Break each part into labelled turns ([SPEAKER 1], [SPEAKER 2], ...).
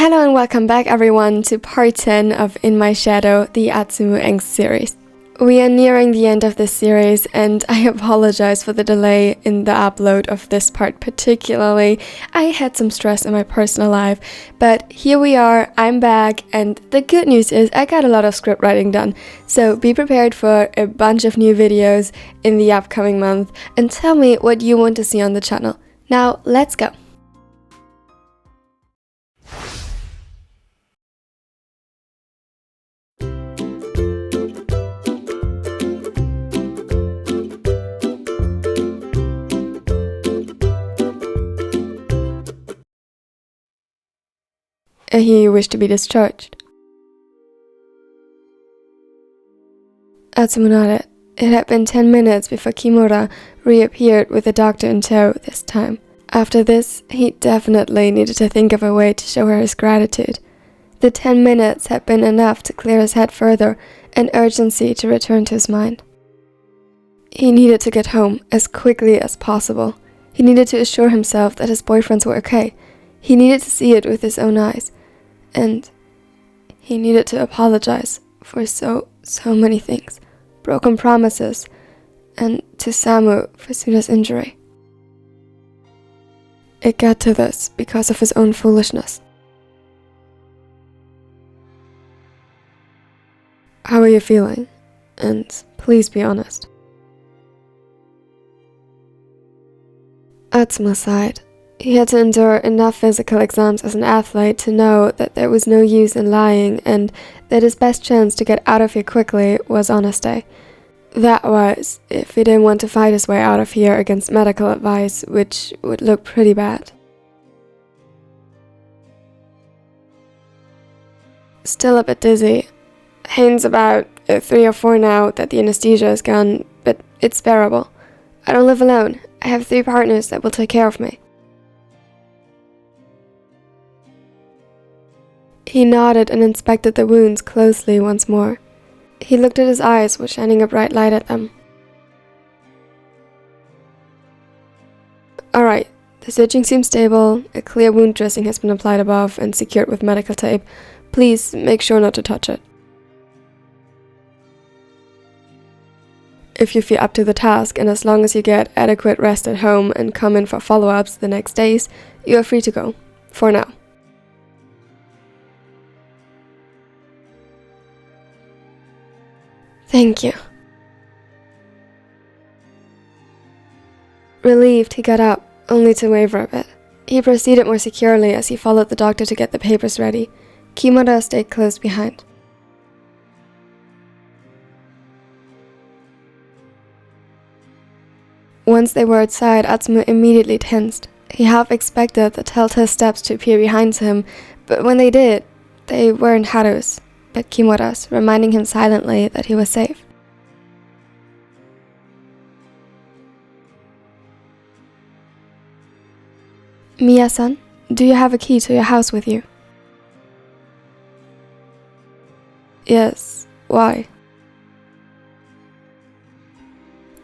[SPEAKER 1] Hello and welcome back everyone to part 10 of In My Shadow, the Atsumu angst series. We are nearing the end of this series and I apologize for the delay in the upload of this part particularly. I had some stress in my personal life, but here we are, I'm back, and the good news is I got a lot of script writing done. So be prepared for a bunch of new videos in the upcoming month and tell me what you want to see on the channel. Now let's go! I hear you wish to be discharged. Atsumu nodded. It had been 10 minutes before Kimura reappeared with the doctor in tow this time. After this, he definitely needed to think of a way to show her his gratitude. The 10 minutes had been enough to clear his head further and urgency to return to his mind. He needed to get home as quickly as possible. He needed to assure himself that his boyfriends were okay. He needed to see it with his own eyes. And he needed to apologize for so many things. Broken promises, and to Samu for Suda's injury. It got to this because of his own foolishness. How are you feeling? And please be honest. Atsumu sighed. He had to endure enough physical exams as an athlete to know that there was no use in lying and that his best chance to get out of here quickly was honesty. That was, if he didn't want to fight his way out of here against medical advice, which would look pretty bad. Still a bit dizzy. Pain's about 3 or 4 now that the anesthesia is gone, but it's bearable. I don't live alone. I have 3 partners that will take care of me. He nodded and inspected the wounds closely once more. He looked at his eyes, which shining a bright light at them. Alright, the stitching seems stable, a clear wound dressing has been applied above and secured with medical tape. Please make sure not to touch it. If you feel up to the task, and as long as you get adequate rest at home and come in for follow-ups the next days, you are free to go. For now. Thank you. Relieved, he got up, only to waver a bit. He proceeded more securely as he followed the doctor to get the papers ready. Kimura stayed close behind. Once they were outside, Atsumu immediately tensed. He half expected the telltale steps to appear behind him, but when they did, they weren't Haru's, but Kimura's, reminding him silently that he was safe. Miya-san, do you have a key to your house with you? Yes, why?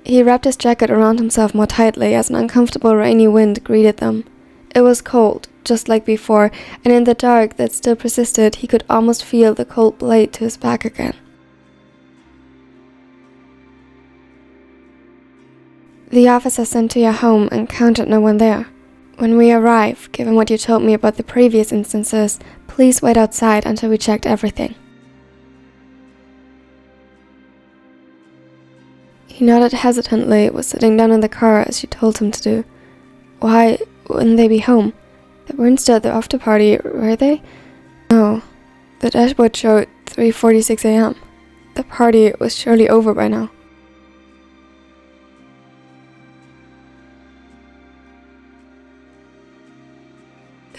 [SPEAKER 1] He wrapped his jacket around himself more tightly as an uncomfortable rainy wind greeted them. It was cold, just like before, and in the dark that still persisted, he could almost feel the cold blade to his back again. The officer sent to your home encountered no one there. When we arrive, given what you told me about the previous instances, please wait outside until we checked everything. He nodded hesitantly, was sitting down in the car as she told him to do. Why wouldn't they be home? They weren't still at the after party, were they? No. The dashboard showed 3:46 a.m. The party was surely over by now.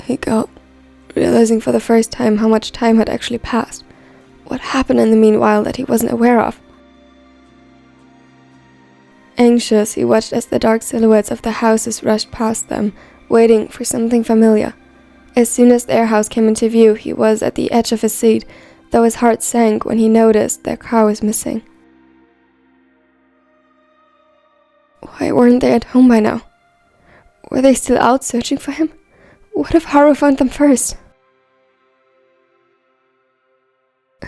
[SPEAKER 1] He gulped, realizing for the first time how much time had actually passed. What happened in the meanwhile that he wasn't aware of? Anxious, he watched as the dark silhouettes of the houses rushed past them, waiting for something familiar. As soon as their house came into view, he was at the edge of his seat, though his heart sank when he noticed their car was missing. Why weren't they at home by now? Were they still out searching for him? What if Haru found them first?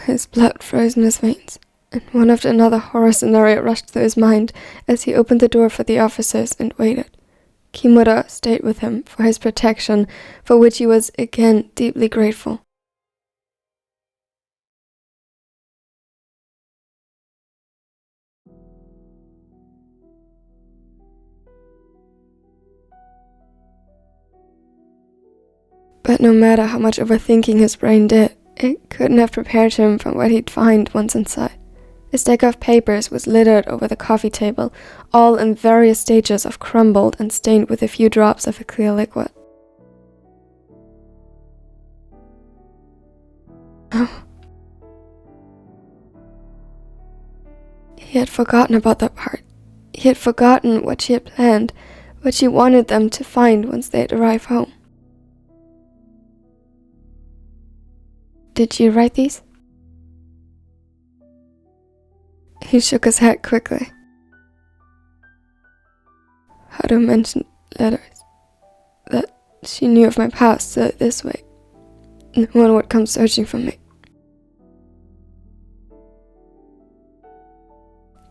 [SPEAKER 1] His blood froze in his veins, and one after another horror scenario rushed through his mind as he opened the door for the officers and waited. Kimura stayed with him for his protection, for which he was again deeply grateful. But no matter how much overthinking his brain did, it couldn't have prepared him for what he'd find once inside. A stack of papers was littered over the coffee table, all in various stages of crumbled and stained with a few drops of a clear liquid. Oh. He had forgotten about that part. He had forgotten what she had planned, what she wanted them to find once they'd arrive home. Did you write these? He shook his head quickly. Haru mentioned letters, that she knew of my past, so this way no one would come searching for me.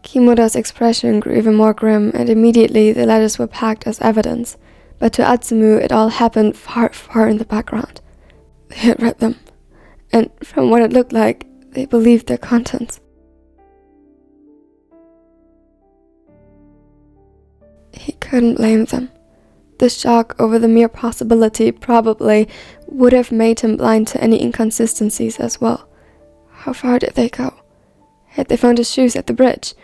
[SPEAKER 1] Kimura's expression grew even more grim, and immediately the letters were packed as evidence, but to Atsumu it all happened far, far in the background. They had read them, and from what it looked like, they believed their contents. He couldn't blame them. The shock over the mere possibility probably would have made him blind to any inconsistencies as well. How far did they go? Had they found his shoes at the bridge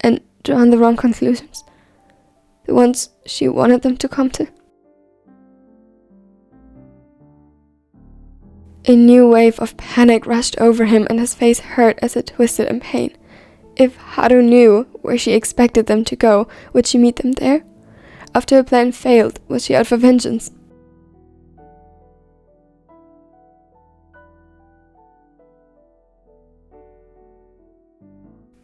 [SPEAKER 1] and drawn the wrong conclusions? The ones she wanted them to come to? A new wave of panic rushed over him and his face hurt as it twisted in pain. If Haru knew where she expected them to go, would she meet them there? After her plan failed, was she out for vengeance?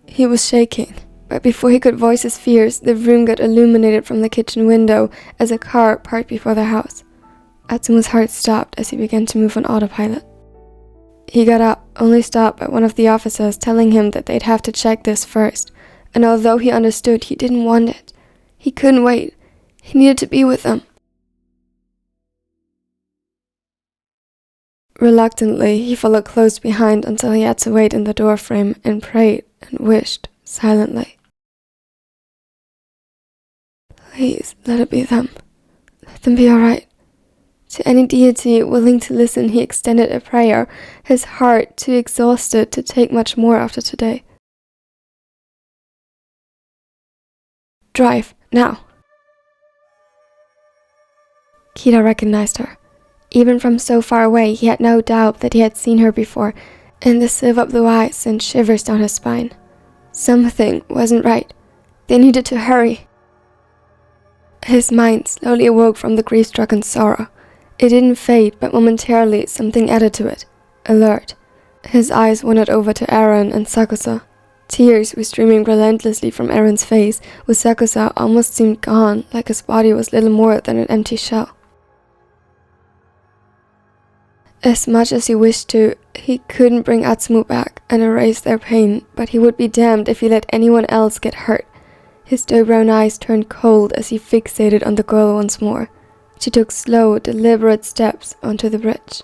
[SPEAKER 1] He was shaking, but before he could voice his fears, the room got illuminated from the kitchen window as a car parked before their house. Atsumu's heart stopped as he began to move on autopilot. He got up, only stopped by one of the officers telling him that they'd have to check this first, and although he understood, he didn't want it. He couldn't wait. He needed to be with them. Reluctantly, he followed close behind until he had to wait in the doorframe and prayed and wished silently. Please, let it be them. Let them be alright. To any deity willing to listen, he extended a prayer, his heart too exhausted to take much more after today. Drive, now. Kira recognized her. Even from so far away, he had no doubt that he had seen her before, and the silver blue eyes sent shivers down his spine. Something wasn't right. They needed to hurry. His mind slowly awoke from the grief-stricken sorrow. It didn't fade, but momentarily something added to it. Alert. His eyes wandered over to Eren and Sakusa. Tears were streaming relentlessly from Eren's face, with Sakusa almost seemed gone, like his body was little more than an empty shell. As much as he wished to, he couldn't bring Atsumu back and erase their pain, but he would be damned if he let anyone else get hurt. His doe brown eyes turned cold as he fixated on the girl once more. She took slow, deliberate steps onto the bridge.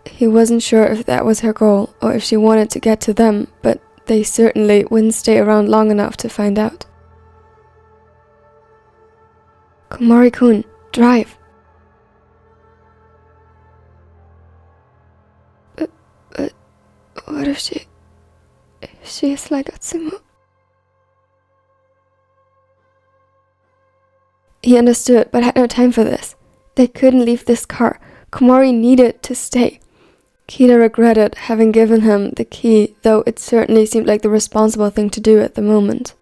[SPEAKER 1] He wasn't sure if that was her goal or if she wanted to get to them, but they certainly wouldn't stay around long enough to find out. Komori-kun, drive. But what if she is like Atsumu? He understood, but had no time for this. They couldn't leave this car. Komori needed to stay. Kira regretted having given him the key, though it certainly seemed like the responsible thing to do at the moment.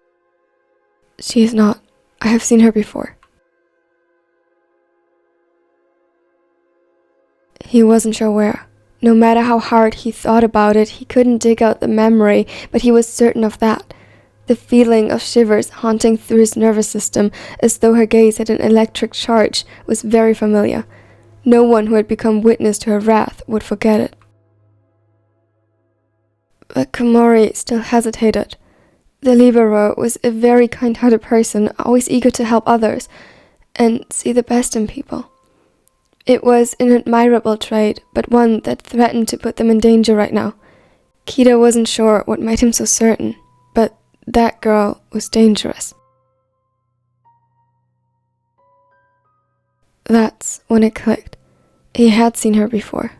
[SPEAKER 1] She is not. I have seen her before. He wasn't sure where. No matter how hard he thought about it, he couldn't dig out the memory, but he was certain of that. The feeling of shivers haunting through his nervous system, as though her gaze had an electric charge, was very familiar. No one who had become witness to her wrath would forget it. But Komori still hesitated. The libero was a very kind-hearted person, always eager to help others and see the best in people. It was an admirable trait, but one that threatened to put them in danger right now. Kida wasn't sure what made him so certain, but that girl was dangerous. That's when it clicked. He had seen her before.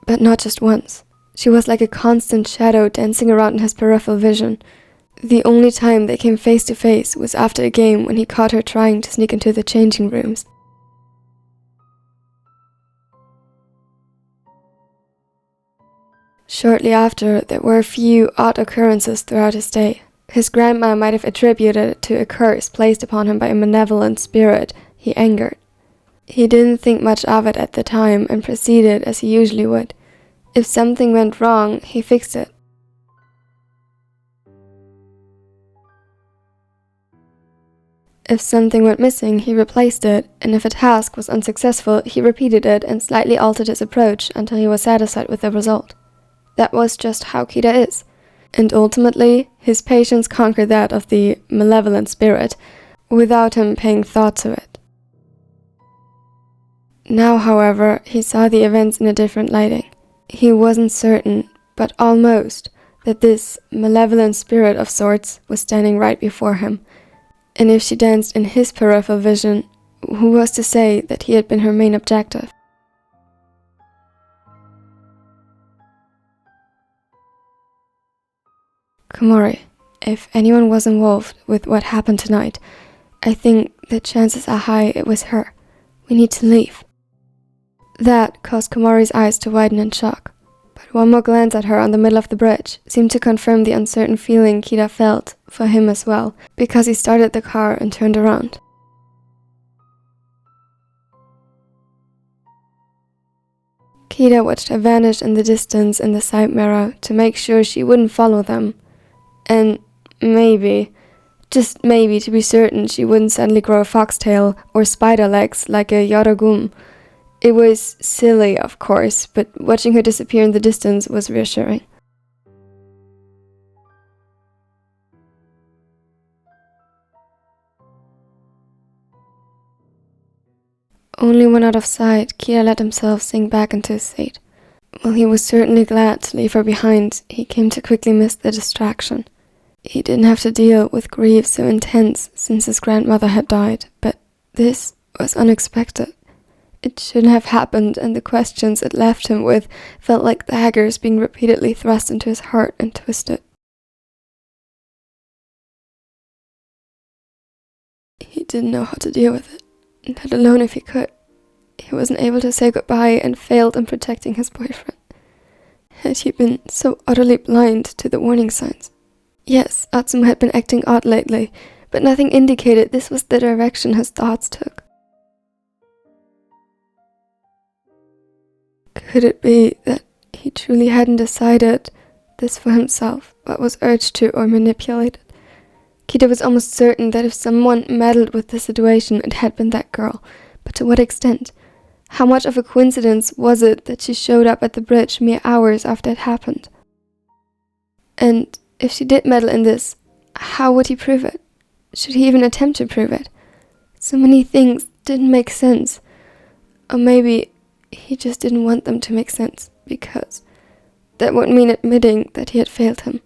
[SPEAKER 1] But not just once. She was like a constant shadow dancing around in his peripheral vision. The only time they came face to face was after a game when he caught her trying to sneak into the changing rooms. Shortly after, there were a few odd occurrences throughout his day. His grandma might have attributed it to a curse placed upon him by a malevolent spirit he angered. He didn't think much of it at the time and proceeded as he usually would. If something went wrong, he fixed it. If something went missing, he replaced it, and if a task was unsuccessful, he repeated it and slightly altered his approach until he was satisfied with the result. That was just how Kida is. And ultimately, his patience conquered that of the malevolent spirit, without him paying thought to it. Now, however, he saw the events in a different lighting. He wasn't certain, but almost, that this malevolent spirit of sorts was standing right before him. And if she danced in his peripheral vision, who was to say that he had been her main objective? Komori, if anyone was involved with what happened tonight, I think the chances are high it was her. We need to leave. That caused Komori's eyes to widen in shock, but one more glance at her on the middle of the bridge seemed to confirm the uncertain feeling Kida felt for him as well, because he started the car and turned around. Kida watched her vanish in the distance in the side mirror to make sure she wouldn't follow them, and maybe, just maybe to be certain she wouldn't suddenly grow a foxtail or spider legs like a Yorogum. It was silly, of course, but watching her disappear in the distance was reassuring. Only when out of sight, Kida let himself sink back into his seat. While he was certainly glad to leave her behind, he came to quickly miss the distraction. He didn't have to deal with grief so intense since his grandmother had died, but this was unexpected. It shouldn't have happened, and the questions it left him with felt like daggers being repeatedly thrust into his heart and twisted. He didn't know how to deal with it, let alone if he could. He wasn't able to say goodbye and failed in protecting his boyfriend. Had he been so utterly blind to the warning signs? Yes, Atsumu had been acting odd lately, but nothing indicated this was the direction his thoughts took. Could it be that he truly hadn't decided this for himself, but was urged to or manipulated? Kida was almost certain that if someone meddled with the situation, it had been that girl, but to what extent? How much of a coincidence was it that she showed up at the bridge mere hours after it happened? And if she did meddle in this, how would he prove it? Should he even attempt to prove it? So many things didn't make sense. Or maybe he just didn't want them to make sense, because that would mean admitting that he had failed him,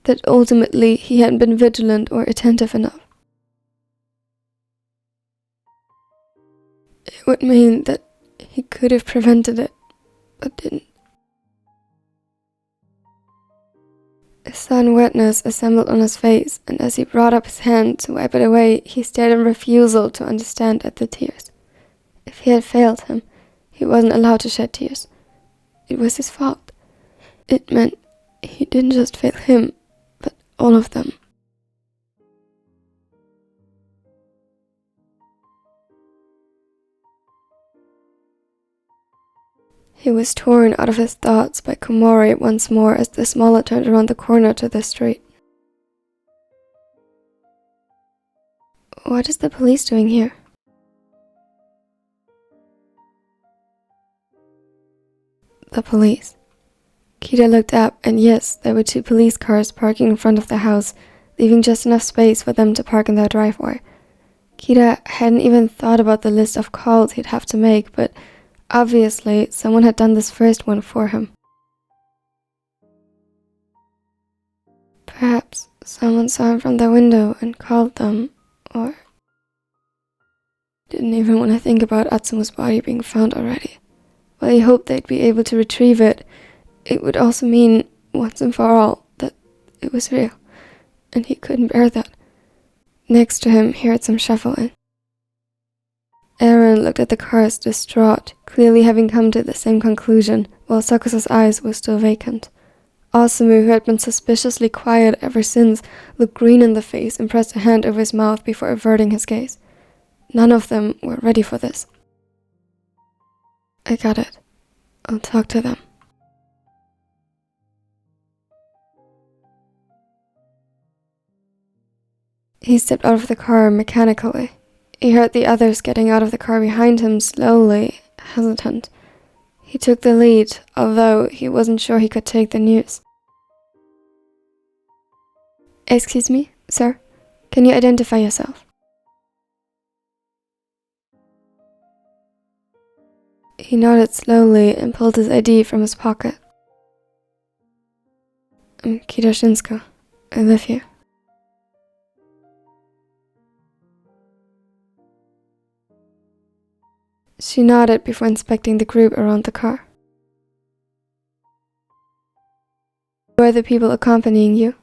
[SPEAKER 1] that ultimately he hadn't been vigilant or attentive enough. It would mean that he could have prevented it, but didn't. A sudden wetness assembled on his face, and as he brought up his hand to wipe it away, he stared in refusal to understand at the tears. If he had failed him, he wasn't allowed to shed tears. It was his fault. It meant he didn't just fail him, but all of them. He was torn out of his thoughts by Komori once more as the smaller turned around the corner to the street. What is the police doing here? The police. Kira looked up, and yes, there were 2 police cars parking in front of the house, leaving just enough space for them to park in their driveway. Kira hadn't even thought about the list of calls he'd have to make, but obviously someone had done this first one for him. Perhaps someone saw him from their window and called them, or didn't even want to think about Atsumu's body being found already. While he hoped they'd be able to retrieve it, it would also mean, once and for all, that it was real, and he couldn't bear that. Next to him, he heard some shuffling. Aaron looked at the cars distraught, clearly having come to the same conclusion, while Sakusa's eyes were still vacant. Atsumu, who had been suspiciously quiet ever since, looked green in the face and pressed a hand over his mouth before averting his gaze. None of them were ready for this. I got it. I'll talk to them. He stepped out of the car mechanically. He heard the others getting out of the car behind him slowly, hesitant. He took the lead, although he wasn't sure he could take the news. Excuse me, sir? Can you identify yourself? He nodded slowly and pulled his ID from his pocket. I'm Kira Shinsko. I live here. She nodded before inspecting the group around the car. Who are the people accompanying you?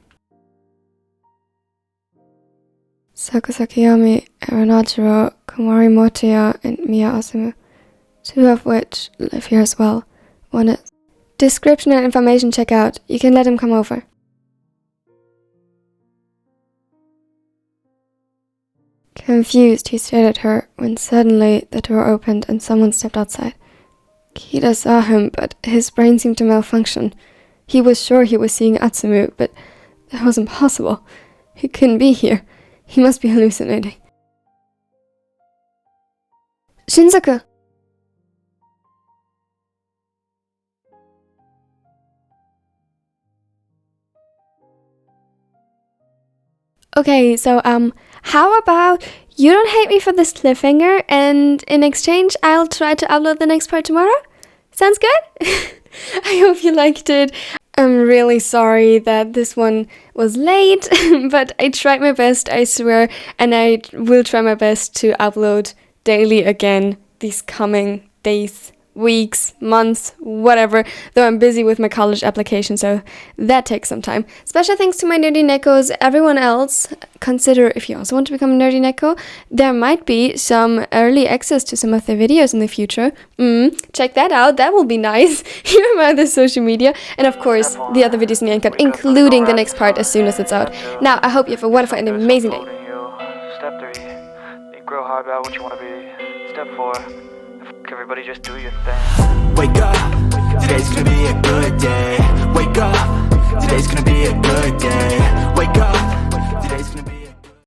[SPEAKER 1] Sakusakiyami, Aranajiro, Kumari Motoya, and Miya Asumu, 2 of which live here as well. One is description and information checkout. You can let him come over. Confused, he stared at her when suddenly the door opened and someone stepped outside. Kira saw him, but his brain seemed to malfunction. He was sure he was seeing Atsumu, but that was impossible. He couldn't be here. He must be hallucinating. Shinsaku! Okay, so, how about you don't hate me for this cliffhanger, and in exchange, I'll try to upload the next part tomorrow? Sounds good? I hope you liked it. I'm really sorry that this one was late, but I tried my best, I swear, and I will try my best to upload daily again these coming days, weeks, months, whatever, though I'm busy with my college application, so that takes some time. Special thanks to my nerdy neckos. Everyone else, consider if you also want to become a nerdy necko. There might be some early access to some of their videos in the future. Check that out, that will be nice. Here are my other social media, and of course the other videos in the anchor, including the next part as soon as it's out. Now I hope you have a wonderful and amazing day.
[SPEAKER 2] Step 3, think real hard about what you want to be. Step 4, everybody just do your thing.
[SPEAKER 3] Wake up, today's gonna be a good day. Wake up, today's gonna be a good day. Wake up.